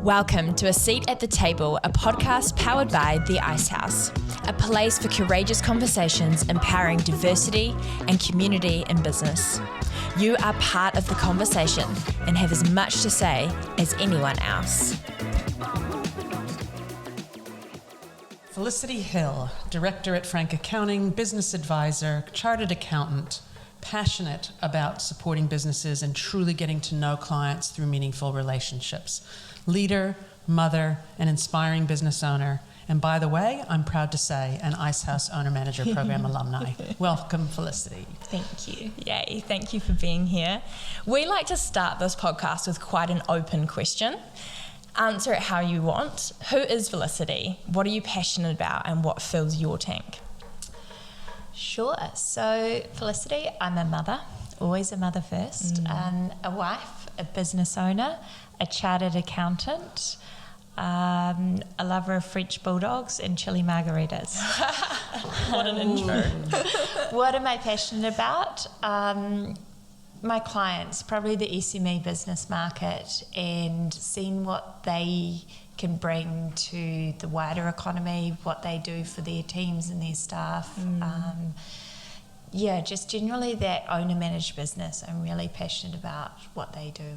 Welcome to A Seat at the Table, a podcast powered by The Ice House, a place for courageous conversations empowering diversity and community in business. You are part of the conversation and have as much to say as anyone else. Felicity Hill, Director at Frank Accounting, Business Advisor, Chartered Accountant, passionate about supporting businesses and truly getting to know clients through meaningful relationships. Leader, mother, and inspiring business owner. And by the way, I'm proud to say, an Ice House Owner-Manager Program alumni. Welcome, Felicity. Thank you. Yay, thank you for being here. We like to start this podcast with quite an open question. Answer it how you want. Who is Felicity? What are you passionate about and what fills your tank? Sure. So, Felicity, I'm a mother, always a mother first, a wife, a business owner, a chartered accountant, a lover of French bulldogs and chili margaritas. What an intro. What am I passionate about? My clients, probably the SME business market, and seeing what they can bring to the wider economy, what they do for their teams and their staff. Just generally that owner-managed business. I'm really passionate about what they do.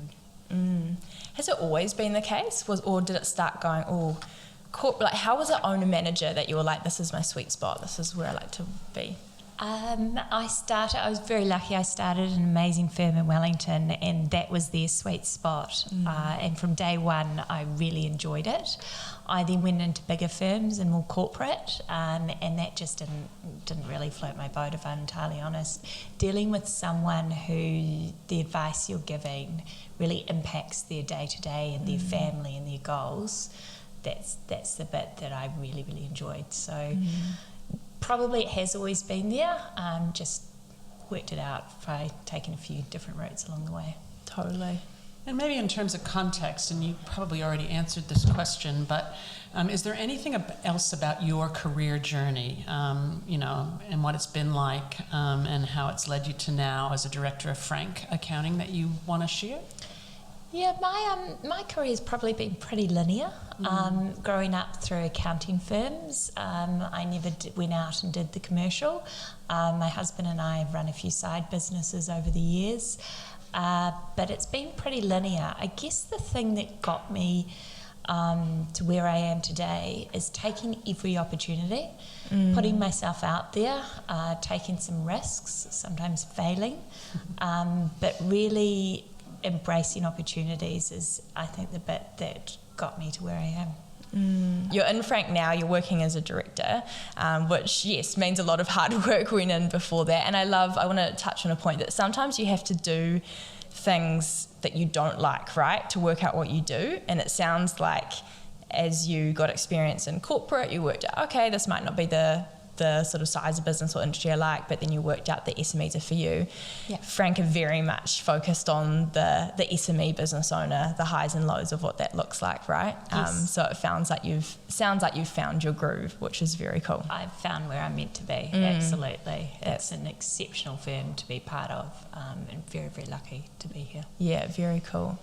Has it always been the case, or did it start going, how was it owner-manager that you were like, this is my sweet spot, this is where I like to be? I was very lucky. I started an amazing firm in Wellington, and that was their sweet spot. And from day one, I really enjoyed it. I then went into bigger firms and more corporate, and that just didn't really float my boat, if I'm entirely honest. Dealing with someone who the advice you're giving really impacts their day-to-day and their family and their goals, that's the bit that I really, really enjoyed. So probably it has always been there, just worked it out by taking a few different routes along the way. Totally. And maybe in terms of context, and you probably already answered this question, but is there anything else about your career journey, and what it's been like, and how it's led you to now as a director of Frank Accounting that you want to share? Yeah, my career has probably been pretty linear. Growing up through accounting firms, I never went out and did the commercial. My husband and I have run a few side businesses over the years, but it's been pretty linear. I guess the thing that got me to where I am today is taking every opportunity, putting myself out there, taking some risks, sometimes failing, but really embracing opportunities is, I think, the bit that got me to where I am. You're in Frank now, you're working as a director, which, yes, means a lot of hard work went in before that. And I want to touch on a point that sometimes you have to do things that you don't like, right, to work out what you do. And it sounds like as you got experience in corporate, you worked out, okay, this might not be the sort of size of business or industry I like, but then you worked out the SMEs are for you. Yeah. Frank are very much focused on the SME business owner, the highs and lows of what that looks like, right? Yes. So it sounds like you've found your groove, which is very cool. I've found where I'm meant to be, absolutely. It's an exceptional firm to be part of, and very, very lucky to be here. Yeah, very cool.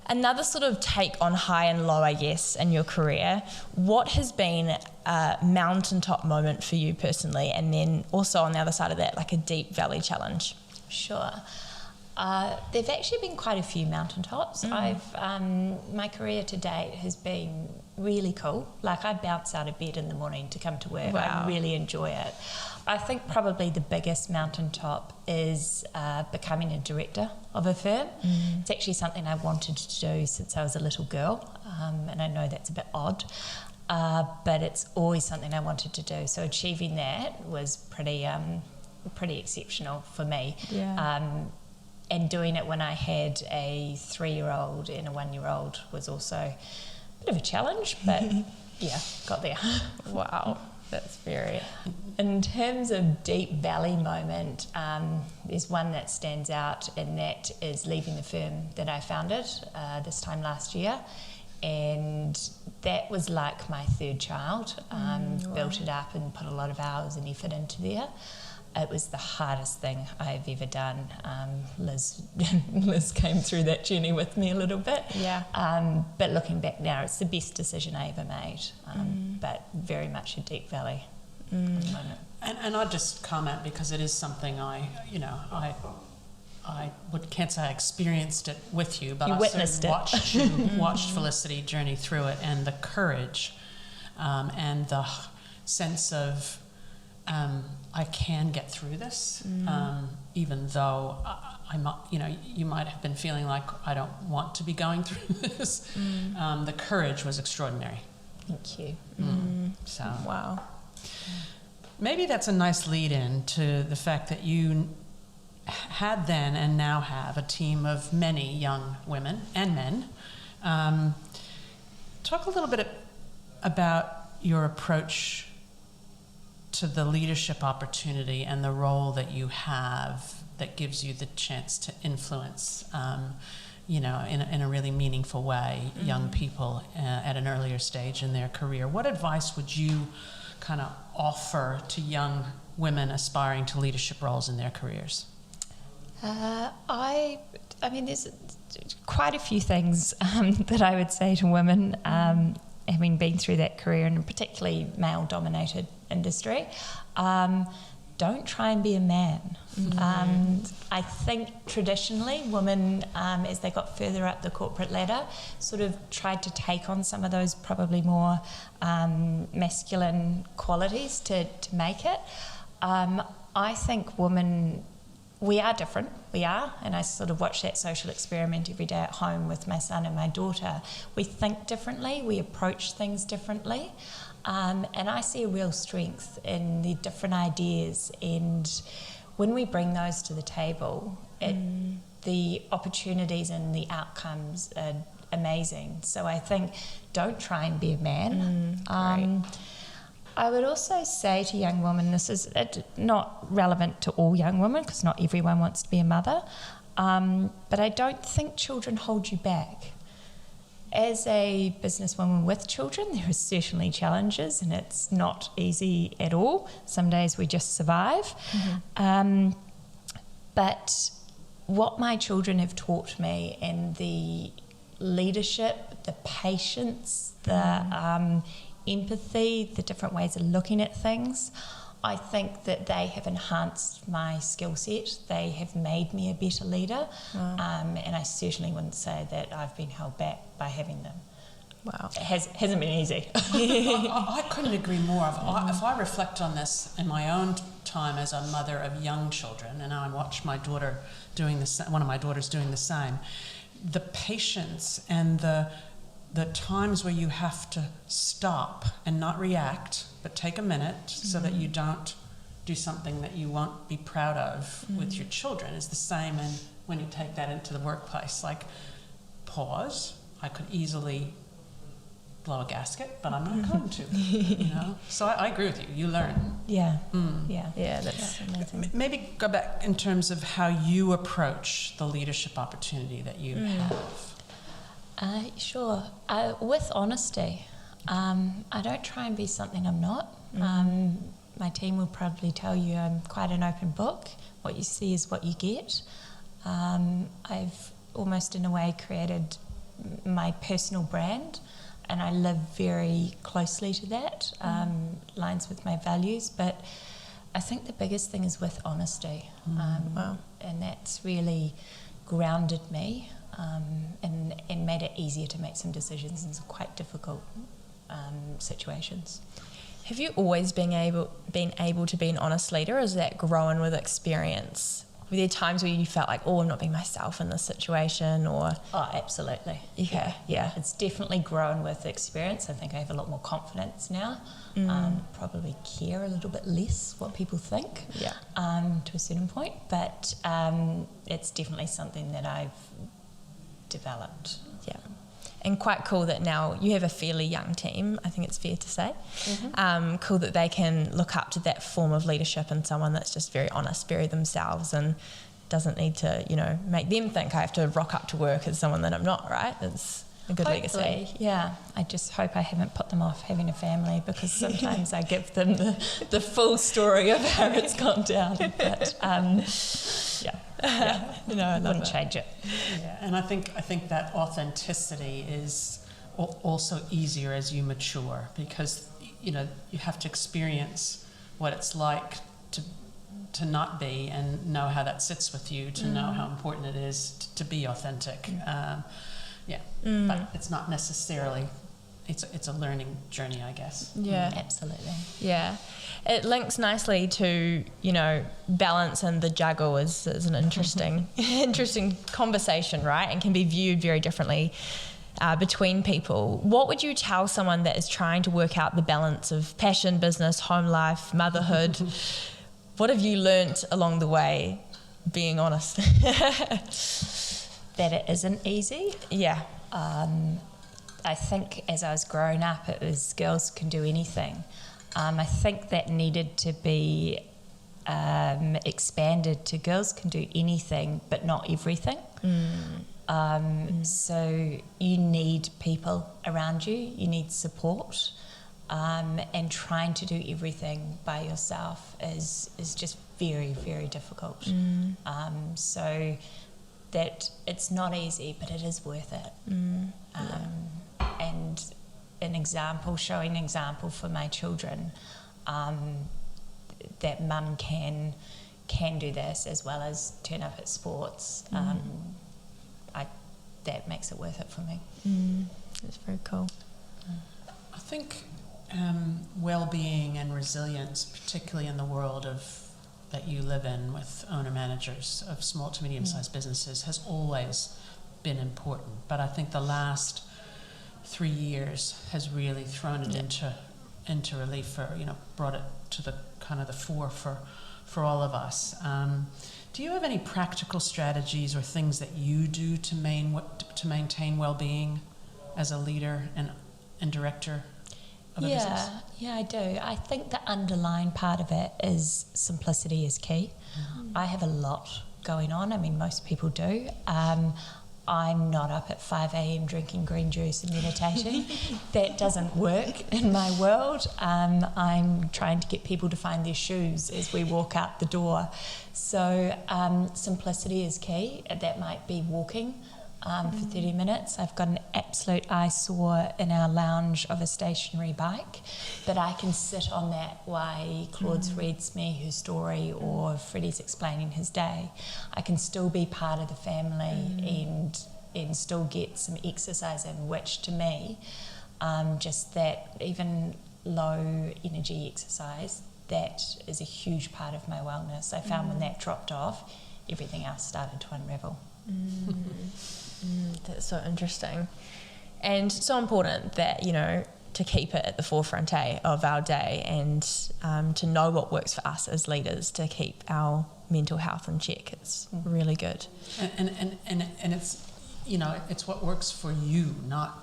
Another sort of take on high and low, I guess, in your career, what has been a mountaintop moment for you personally, and then also on the other side of that, like a deep valley challenge? Sure. There've actually been quite a few mountaintops. My career to date has been really cool. Like, I bounce out of bed in the morning to come to work. Wow. I really enjoy it. I think probably the biggest mountaintop is becoming a director of a firm. It's actually something I wanted to do since I was a little girl, and I know that's a bit odd, but it's always something I wanted to do. So achieving that was pretty exceptional for me. Yeah. And doing it when I had a 3-year-old and a 1-year-old was also a bit of a challenge, but yeah, got there. Wow. That's very... In terms of deep valley moment, there's one that stands out, and that is leaving the firm that I founded this time last year. And that was like my third child. Built it up and put a lot of hours and effort into there. it was the hardest thing I've ever done. Liz came through that journey with me a little bit. Yeah. But looking back now, it's the best decision I ever made. But very much a deep valley at the moment. And I'd just comment, because it is something can't say I experienced it with you, but You I witnessed it. watched Felicity journey through it, and the courage and the sense of I can get through this, even though you might have been feeling like I don't want to be going through this. The courage was extraordinary. Thank you. So Wow. maybe that's a nice lead-in to the fact that you had then and now have a team of many young women and men. Talk a little bit about your approach to the leadership opportunity and the role that you have that gives you the chance to influence, in a really meaningful way, young people at an earlier stage in their career. What advice would you kind of offer to young women aspiring to leadership roles in their careers? I mean, there's quite a few things that I would say to women, having been through that career in a particularly male-dominated industry. Don't try and be a man. I think traditionally women, as they got further up the corporate ladder, sort of tried to take on some of those probably more masculine qualities to make it. I think women, we are different, and I sort of watch that social experiment every day at home with my son and my daughter. We think differently, we approach things differently, and I see a real strength in the different ideas, and when we bring those to the table, the opportunities and the outcomes are amazing. So I think don't try and be a man. I would also say to young women, this is not relevant to all young women because not everyone wants to be a mother, but I don't think children hold you back. As a businesswoman with children, there are certainly challenges and it's not easy at all. Some days we just survive. But what my children have taught me, and the leadership, the patience, the empathy, the different ways of looking at things, I think that they have enhanced my skill set. They have made me a better leader. And I certainly wouldn't say that I've been held back by having them. Wow. It hasn't been easy. I couldn't agree more. If I reflect on this in my own time as a mother of young children, and I watch my daughter one of my daughters doing the same, the patience and the times where you have to stop and not react, but take a minute so that you don't do something that you won't be proud of with your children is the same. And when you take that into the workplace, like pause, I could easily blow a gasket, but I'm not going to, So I agree with you. You learn. Yeah. Yeah, that's amazing. Maybe go back in terms of how you approach the leadership opportunity that you have. Sure. With honesty. I don't try and be something I'm not. My team will probably tell you I'm quite an open book. What you see is what you get. I've almost in a way created my personal brand, and I live very closely to that, lines with my values. But I think the biggest thing is with honesty. And that's really grounded me. And made it easier to make some decisions in some quite difficult situations. Have you always been able to be an honest leader, or has that grown with experience? Were there times where you felt like, I'm not being myself in this situation, or? Oh, absolutely. Okay, yeah. It's definitely grown with experience. I think I have a lot more confidence now. Probably care a little bit less what people think, to a certain point. But it's definitely something that I've developed. Yeah. And quite cool that now you have a fairly young team, I think it's fair to say. Cool that they can look up to that form of leadership and someone that's just very honest, very themselves, and doesn't need to, make them think I have to rock up to work as someone that I'm not, right? a good Hopefully, legacy. yeah. I just hope I haven't put them off having a family, because sometimes I give them the full story of how it's gone down. But No, I love wouldn't it. change it. Yeah, and I think that authenticity is also easier as you mature, because you have to experience what it's like to not be, and know how that sits with you, to know how important it is to be authentic. But it's not necessarily. It's a learning journey, I guess. Yeah. Absolutely. Yeah. It links nicely to, balance and the juggle is an interesting conversation, right? And can be viewed very differently between people. What would you tell someone that is trying to work out the balance of passion, business, home life, motherhood? What have you learnt along the way, being honest? That it isn't easy. Yeah. I think as I was growing up, it was girls can do anything. I think that needed to be expanded to girls can do anything, but not everything. So you need people around you, you need support, and trying to do everything by yourself is just very, very difficult. So that it's not easy, but it is worth it. And showing an example for my children, that mum can do this as well as turn up at sports. That makes it worth it for me. That's very cool. I think well-being and resilience, particularly in the world that you live in with owner-managers of small to medium-sized businesses, has always been important. But I think the last 3 years has really thrown it into relief, brought it to the kind of the fore for all of us. Do you have any practical strategies or things that you do to maintain well-being as a leader and director of a business? Yeah, I do. I think the underlying part of it is simplicity is key. I have a lot going on. I mean, most people do. I'm not up at 5 a.m. drinking green juice and meditating. That doesn't work in my world. I'm trying to get people to find their shoes as we walk out the door. So simplicity is key. That might be walking for 30 minutes. I've got an absolute eyesore in our lounge of a stationary bike, but I can sit on that while Claude reads me her story or Freddie's explaining his day. I can still be part of the family and still get some exercise in, which to me, just that even low energy exercise, that is a huge part of my wellness. I found when that dropped off, everything else started to unravel. That's so interesting, and so important that to keep it at the forefront of our day, and to know what works for us as leaders to keep our mental health in check. It's really good, and it's it's what works for you, not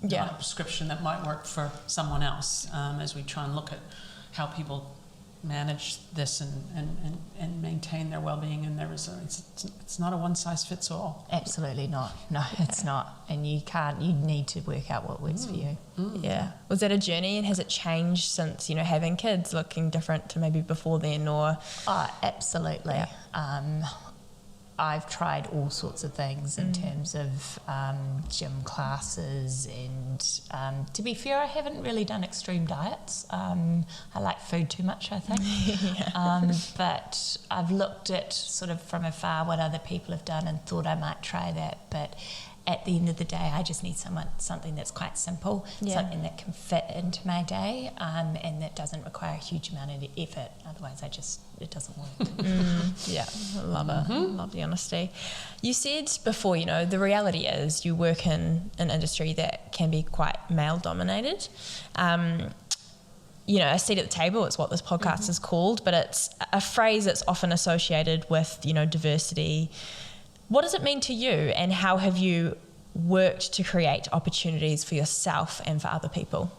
a prescription that might work for someone else. As we try and look at how people manage this and maintain their well-being and their resilience, it's not a one-size-fits-all. Absolutely not. No, it's not. And you need to work out what works for you. Yeah. Was that a journey, and has it changed since having kids, looking different to maybe before then, or? Oh, absolutely. I've tried all sorts of things in terms of gym classes, and to be fair, I haven't really done extreme diets. I like food too much, I think. But I've looked at sort of from afar what other people have done and thought I might try that. But at the end of the day, I just need something that's quite simple, something that can fit into my day, and that doesn't require a huge amount of effort. Otherwise, it doesn't work. I love it. Love the honesty. You said before, the reality is you work in an industry that can be quite male-dominated. A seat at the table is what this podcast is called, but it's a phrase that's often associated with, diversity. What does it mean to you, and how have you worked to create opportunities for yourself and for other people?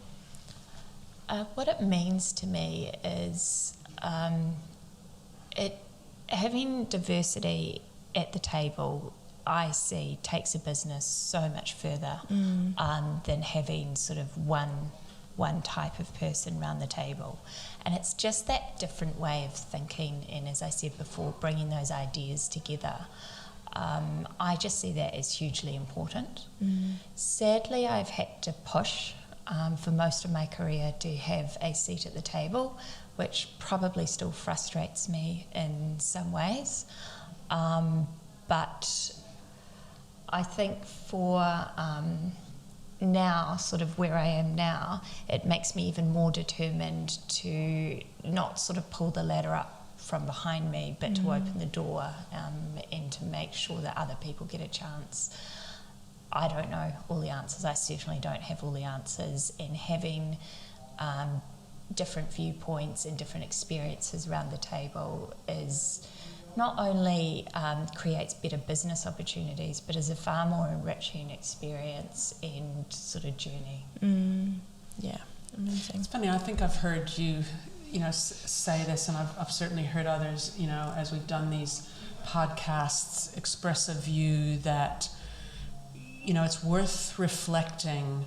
What it means to me is having diversity at the table I see takes a business so much further than having sort of one type of person around the table. And it's just that different way of thinking, and as I said before, bringing those ideas together. I just see that as hugely important. Sadly, I've had to push for most of my career to have a seat at the table, which probably still frustrates me in some ways. But I think for now, sort of where I am now, it makes me even more determined to not sort of pull the ladder up from behind me, but to open the door and to make sure that other people get a chance. I don't know all the answers. I certainly don't have all the answers, and having different viewpoints and different experiences around the table is not only creates better business opportunities, but is a far more enriching experience and sort of journey. Yeah, amazing. It's funny, I think I've heard you, say this, and I've certainly heard others, as we've done these podcasts, express a view that, it's worth reflecting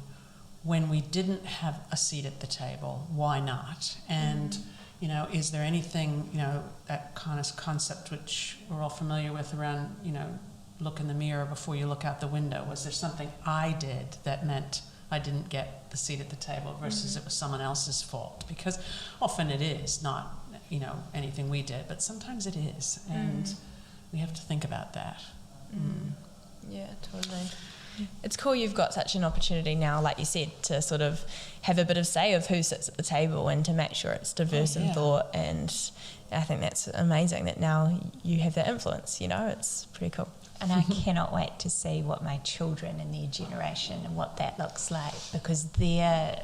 when we didn't have a seat at the table, why not? And is there anything, that kind of concept which we're all familiar with around, look in the mirror before you look out the window? Was there something I did that meant I didn't get the seat at the table versus it was someone else's fault? Because often it is not, anything we did, but sometimes it is. And we have to think about that. Yeah, totally. It's cool you've got such an opportunity now, like you said, to sort of have a bit of say of who sits at the table and to make sure it's diverse in thought. And I think that's amazing that now you have that influence, it's pretty cool. And I cannot wait to see what my children and their generation and what that looks like, because their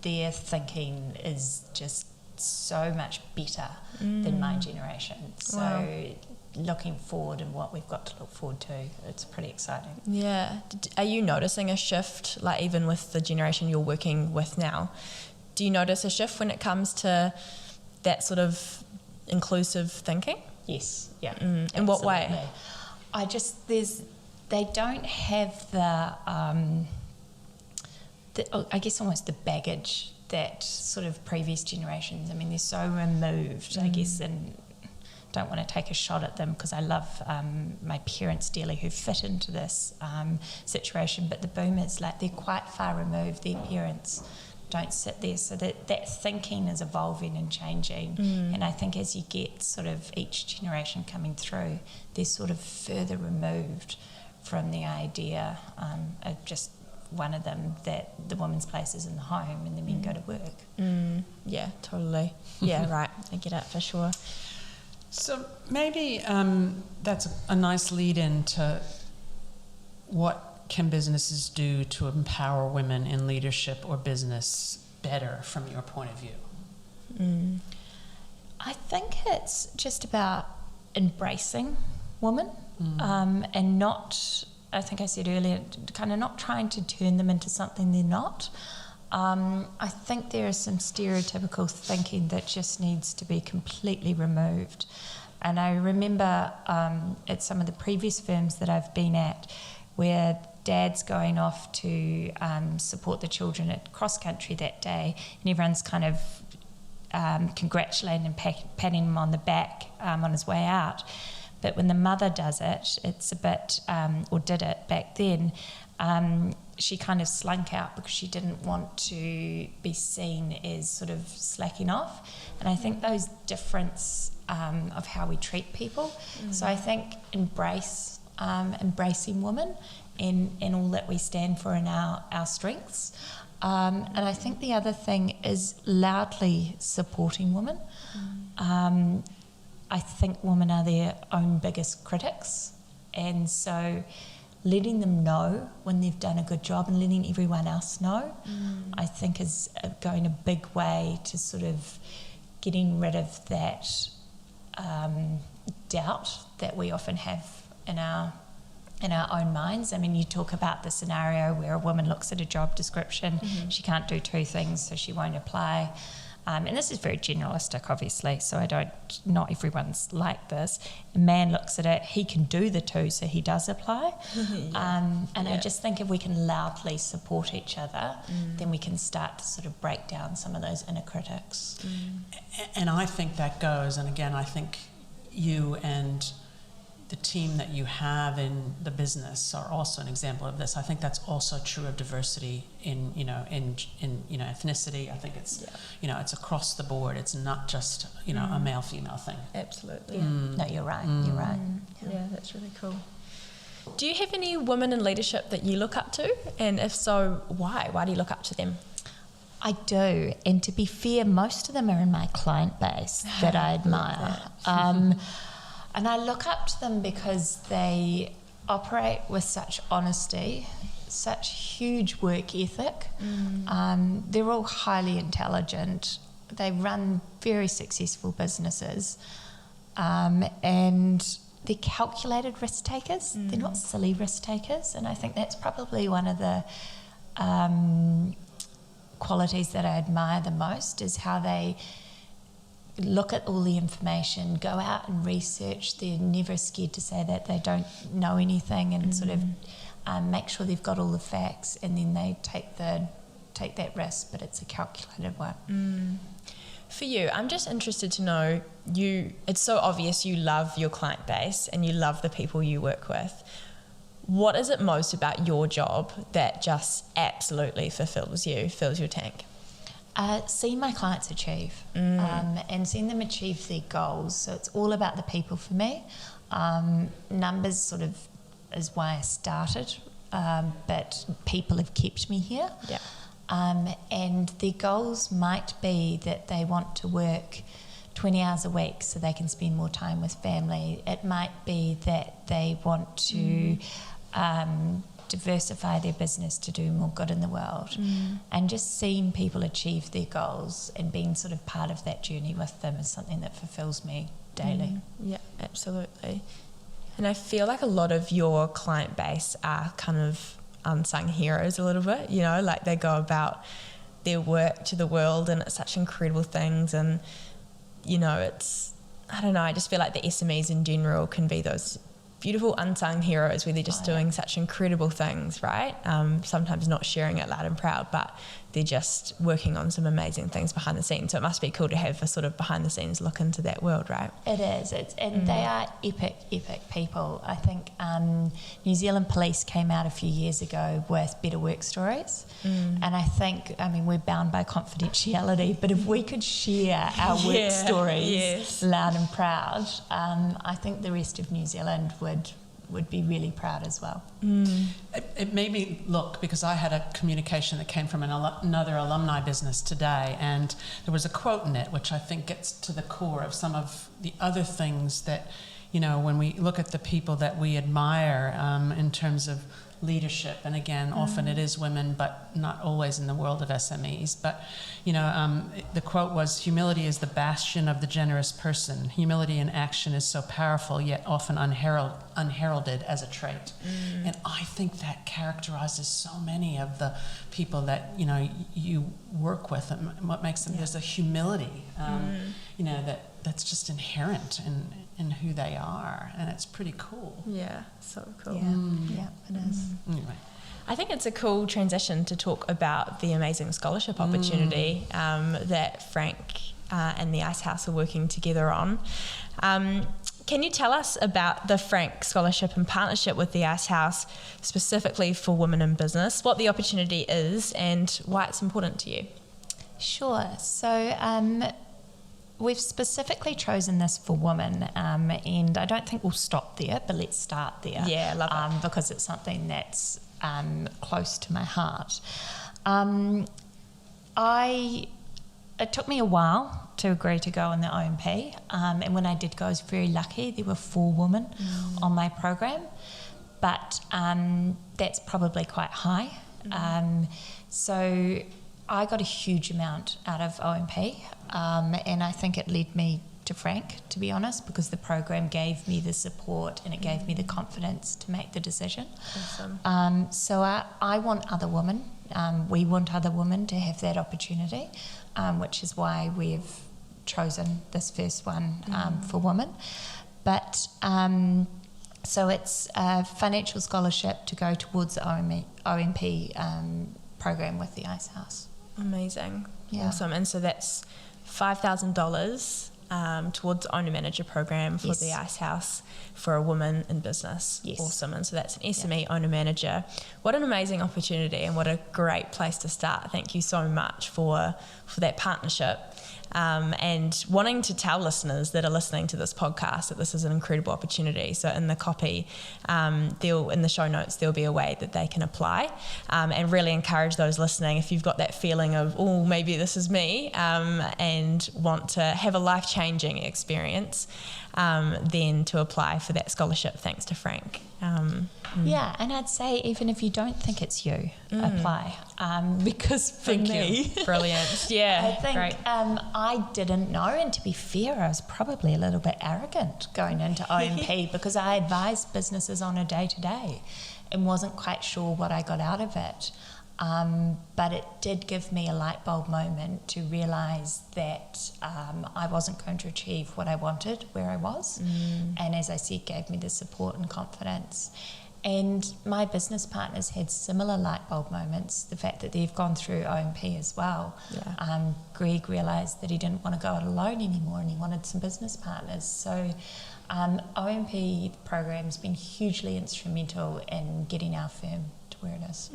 thinking is just so much better than my generation. So looking forward and what we've got to look forward to, it's pretty exciting. Yeah. Are you noticing a shift, like even with the generation you're working with now? Do you notice a shift when it comes to that sort of inclusive thinking? Yes. Yeah. In what way? They don't have the I guess almost the baggage that sort of previous generations. I mean, they're so removed, I guess, and don't want to take a shot at them because I love my parents dearly who fit into this situation, but the boomers, they're quite far removed. Their parents don't sit there, so that thinking is evolving and changing. And I think as you get sort of each generation coming through, they're sort of further removed from the idea of just one of them, that the woman's place is in the home and the men go to work. Yeah, totally. Yeah, right. I get it for sure. So maybe that's a nice lead into what can businesses do to empower women in leadership or business better from your point of view? I think it's just about embracing women and not, I think I said earlier, kind of not trying to turn them into something they're not. I think there is some stereotypical thinking that just needs to be completely removed. And I remember at some of the previous firms that I've been at, where dad's going off to support the children at cross country that day, and everyone's kind of congratulating and patting him on the back on his way out. But when the mother does it, it's a bit, or did it back then, she kind of slunk out because she didn't want to be seen as sort of slacking off. And I think those difference of how we treat people. So I think embracing women and all that we stand for and our strengths. And I think the other thing is loudly supporting women. I think women are their own biggest critics, and so letting them know when they've done a good job and letting everyone else know, I think is going a big way to sort of getting rid of that doubt that we often have in our own minds. I mean, you talk about the scenario where a woman looks at a job description, she can't do two things, so she won't apply. and this is very generalistic, obviously, so not everyone's like this. A man looks at it, he can do the two, so he does apply. I just think if we can loudly support each other, then we can start to sort of break down some of those inner critics. And I think that goes, and again, I think you and the team that you have in the business are also an example of this. I think that's also true of diversity in ethnicity. I think it's it's across the board. It's not just a male female thing. Absolutely. No, you're right. You're right. Yeah, that's really cool. Do you have any women in leadership that you look up to? And if so, why? Why do you look up to them? I do. And to be fair, most of them are in my client base that I admire. And I look up to them because they operate with such honesty, such huge work ethic. They're all highly intelligent. They run very successful businesses. And they're calculated risk takers. They're not silly risk takers. And I think that's probably one of the qualities that I admire the most, is how they look at all the information, go out and research. They're never scared to say that they don't know anything, and sort of make sure they've got all the facts, and then they take that risk, but it's a calculated one. For you, I'm just interested to know, it's so obvious you love your client base and you love the people you work with. What is it most about your job that just absolutely fills your tank? Seeing my clients achieve and seeing them achieve their goals. So it's all about the people for me. Numbers sort of is why I started, but people have kept me here. Yeah. And their goals might be that they want to work 20 hours a week so they can spend more time with family. It might be that they want to diversify their business to do more good in the world. And just seeing people achieve their goals and being sort of part of that journey with them is something that fulfills me daily. Yeah, absolutely. And I feel like a lot of your client base are kind of unsung heroes a little bit, like they go about their work to the world and it's such incredible things, and it's, I don't know, I just feel like the SMEs in general can be those beautiful unsung heroes where they're just doing such incredible things, right? Sometimes not sharing it loud and proud, but they're just working on some amazing things behind the scenes. So it must be cool to have a sort of behind the scenes look into that world, right? It is. And they are epic people. I think New Zealand Police came out a few years ago with better work stories. And I think, we're bound by confidentiality, but if we could share our work stories loud and proud, I think the rest of New Zealand would be really proud as well. It made me look, because I had a communication that came from another alumni business today, and there was a quote in it which I think gets to the core of some of the other things that, when we look at the people that we admire in terms of leadership, and again, often it is women, but not always in the world of SMEs. But, the quote was, "Humility is the bastion of the generous person. Humility in action is so powerful, yet often unheralded as a trait." And I think that characterizes so many of the people that, you work with, and what makes them, there's a humility, that's just inherent in who they are, and it's pretty cool. Yeah, so cool. Yeah, it is. Anyway. I think it's a cool transition to talk about the amazing scholarship opportunity that Frank and the Ice House are working together on. Can you tell us about the Frank Scholarship and partnership with the Ice House, specifically for women in business, what the opportunity is and why it's important to you? Sure. So we've specifically chosen this for women, and I don't think we'll stop there, but let's start there. Yeah, love it. Because it's something that's close to my heart. It took me a while to agree to go in the OMP, and when I did go, I was very lucky. There were 4 women on my program, but that's probably quite high. So I got a huge amount out of OMP, and I think it led me to Frank, to be honest, because the program gave me the support and it gave me the confidence to make the decision. Awesome. So I want other women we want other women to have that opportunity, which is why we've chosen this first one for women. But so it's a financial scholarship to go towards the OMP program with the Ice House. Amazing. Yeah. Awesome. And so that's $5,000 towards the owner manager program for the Ice House for a woman in business. Yes. Awesome. And so that's an SME owner manager. What an amazing opportunity and what a great place to start. Thank you so much for that partnership. And wanting to tell listeners that are listening to this podcast that this is an incredible opportunity. So in the copy, in the show notes, there'll be a way that they can apply, and really encourage those listening, if you've got that feeling of, oh, maybe this is me, and want to have a life-changing experience, then to apply for that scholarship, thanks to Frank. Yeah, and I'd say even if you don't think it's you, apply, because for me, Brilliant. Yeah, I think great. I didn't know, and to be fair, I was probably a little bit arrogant going into OMP because I advised businesses on a day-to-day and wasn't quite sure what I got out of it. But it did give me a light bulb moment to realise that I wasn't going to achieve what I wanted where I was. And as I said, gave me the support and confidence. And my business partners had similar light bulb moments, the fact that they've gone through OMP as well. Yeah. Greg realised that he didn't want to go it alone anymore and he wanted some business partners. So OMP program's been hugely instrumental in getting our firm to where it is.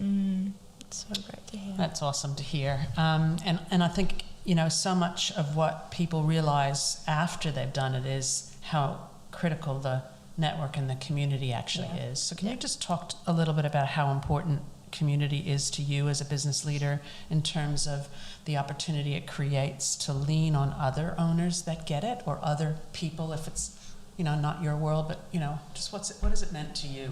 So great to hear. That's awesome to hear. And I think, so much of what people realise after they've done it is how critical the network and the community actually is. So can you just talk a little bit about how important community is to you as a business leader in terms of the opportunity it creates to lean on other owners that get it, or other people if it's, not your world, but, just what has it meant to you?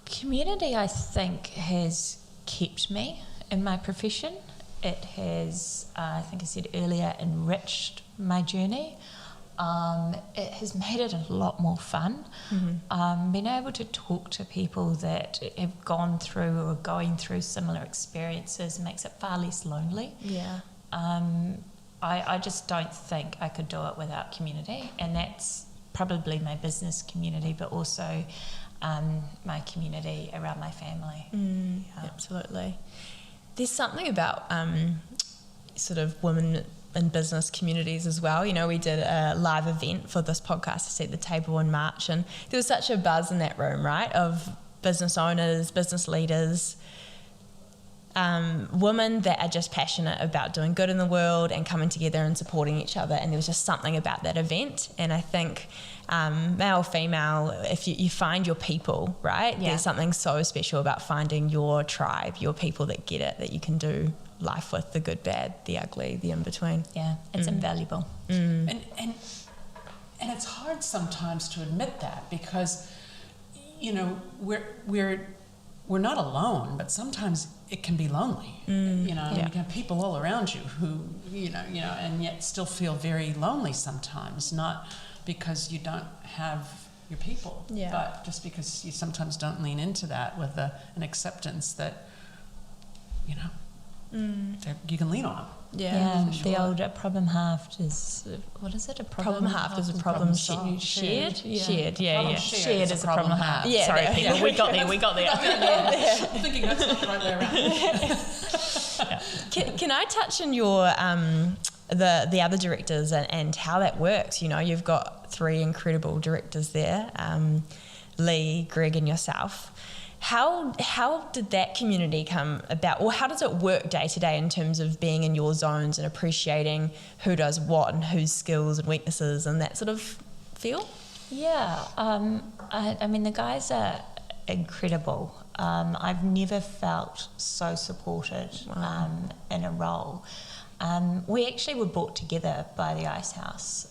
Community, I think, has kept me in my profession. It has, I think I said earlier, enriched my journey. It has made it a lot more fun. Being able to talk to people that have gone through or are going through similar experiences makes it far less lonely. Yeah. I just don't think I could do it without community, and that's probably my business community, but also my community around my family. Absolutely. There's something about sort of women in business communities as well. We did a live event for this podcast to set the table in March, and there was such a buzz in that room, right, of business owners, business leaders, women that are just passionate about doing good in the world and coming together and supporting each other. And there was just something about that event. And I think male, female, if you find your people, right, there's something so special about finding your tribe, your people that get it, that you can do life with, the good, bad, the ugly, the in-between. Yeah, it's invaluable. And it's hard sometimes to admit that, because we're not alone, but sometimes it can be lonely. You can have people all around you who and yet still feel very lonely sometimes, not because you don't have your people, but just because you sometimes don't lean into that with an acceptance that you can lean on them. The old problem halved is, what is it? A Problem halved is a problem shared. Shared, yeah. Shared is a problem halved. Yeah, sorry, people, we got there. I'm thinking that's not the right way around. Can I touch on your the other directors and how that works? You've got 3 incredible directors there, Lee, Greg, and yourself. How did that community come about, or how does it work day to day in terms of being in your zones and appreciating who does what and whose skills and weaknesses and that sort of feel? Yeah, I mean, the guys are incredible. I've never felt so supported in a role. We actually were brought together by the Ice House.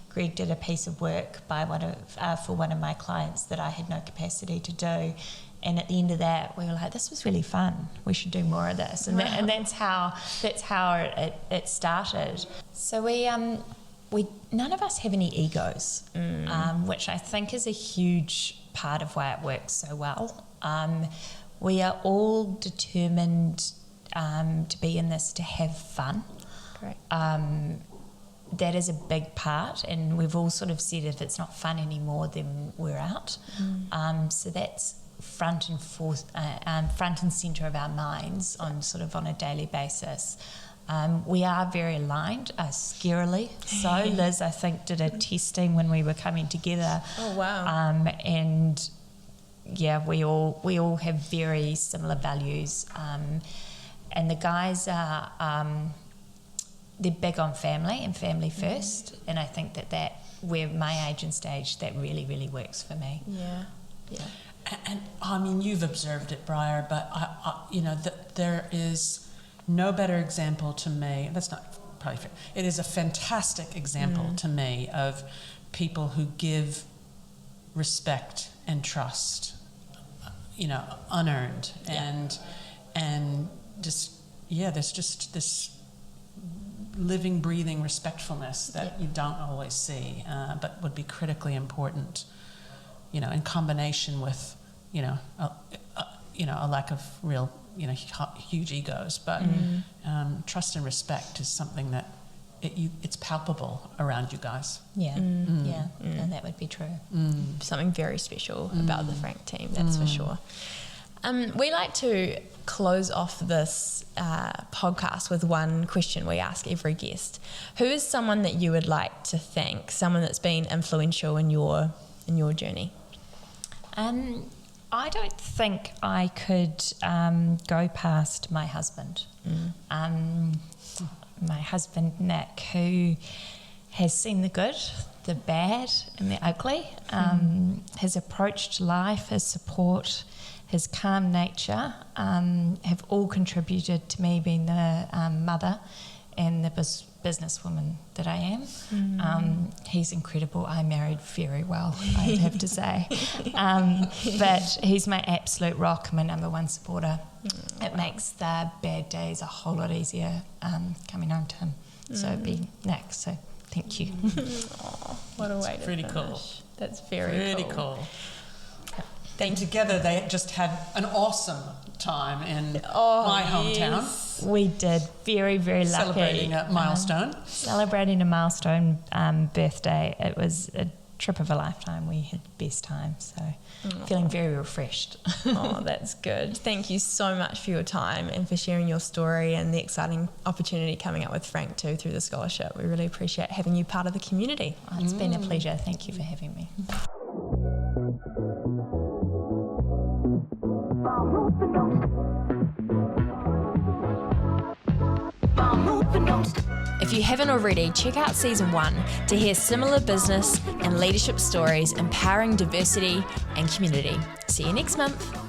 Greg did a piece of work for one of my clients that I had no capacity to do, and at the end of that, we were like, "This was really fun. We should do more of this." And that's how it started. So we none of us have any egos, which I think is a huge part of why it works so well. we are all determined to be in this to have fun. Great. That is a big part, and we've all sort of said if it's not fun anymore, then we're out. So that's front and centre of our minds on a daily basis. We are very aligned, scarily. So Liz, I think, did a testing when we were coming together. Oh wow! And yeah, we all have very similar values. And the guys are they're big on family and family first, and I think that we're my age and stage, that really, really works for me. Yeah. And I mean, you've observed it, Briar, but there is no better example to me. That's not probably fair. It is a fantastic example to me of people who give respect and trust, unearned, and just there's just this living, breathing respectfulness that you don't always see, but would be critically important, in combination with, a lack of real, huge egos. But trust and respect is something that it's palpable around you guys. And that would be true. Something very special about the Frank team, that's for sure. We like to close off this podcast with one question we ask every guest. Who is someone that you would like to thank, someone that's been influential in your journey? I don't think I could go past my husband. My husband, Nick, who has seen the good, the bad and the ugly, his approach to life, his support, his calm nature, have all contributed to me being the mother and the businesswoman that I am. He's incredible. I married very well, I'd have to say. But he's my absolute rock, my number one supporter. It makes the bad days a whole lot easier coming home to him. So it'd be Nick, so thank you. What a way to pretty finish. cool. That's very cool. And together they just had an awesome time in my hometown. Yes. We did. Very, very lucky. Celebrating a milestone. Celebrating a milestone birthday. It was a trip of a lifetime. We had the best time, so feeling very refreshed. Oh, that's good. Thank you so much for your time and for sharing your story and the exciting opportunity coming up with Frank too through the scholarship. We really appreciate having you part of the community. Oh, it's been a pleasure. Thank you for having me. If you haven't already, check out Season 1 to hear similar business and leadership stories empowering diversity and community. See you next month.